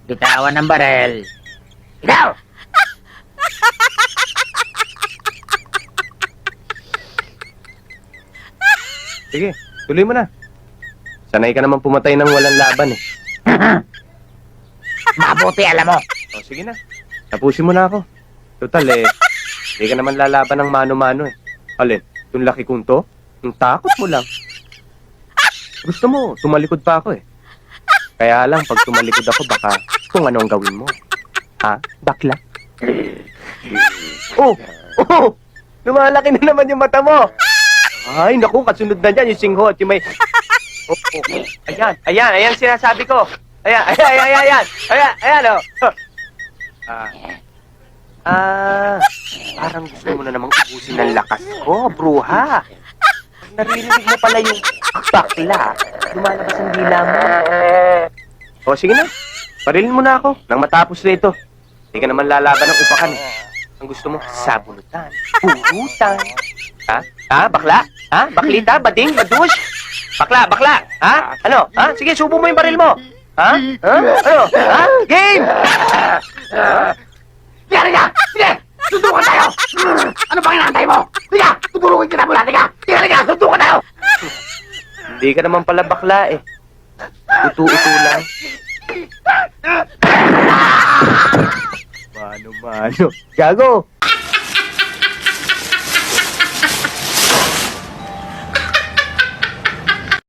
Bitawan ng barel. Ikaw! Sige, tuloy mo na. Sanay ka naman pumatay ng walang laban eh. Mabuti, alam mo. O, sige na. Tapusin mo na ako. Total eh, hindi ka naman lalaban ng mano-mano eh. Alin, yung laki kong to? Yung takot mo lang. Gusto mo, tumalikod pa ako eh. Kaya lang, pag tumalikod ako, baka kung ano ang gawin mo. Ha? Bakla? Oh! Oh! Lumalaki na naman yung mata mo! Ay, naku, kasunod na dyan yung singho at yung may... Oh, oh. Ayan sinasabi ko. Ayan, oh. Parang gusto mo na namang ubusin ng lakas ko, bruha. Naririnig mo pala yung bakla. Lumalabas ang dila mo. O, sige na. Parilin mo na ako nang matapos na ito. Hindi ka naman lalaban ng upakan eh. Ang gusto mo, sabunutan, puhutan. Ha? Ha? Bakla? Ha? Baklita? Bading? Badush? Bakla? Ha? Ano? Ha? Sige, subo mo yung baril mo. Ha? Ha? Ano? Ha? Game! Tiga! Sige! Suntukan tayo! Ano bang inaantay mo? Tiga! Tutulungin kita mula! Tiga! Suntukan tayo! Hindi ka naman pala bakla eh. Utu-utu lang. Mano. Gago!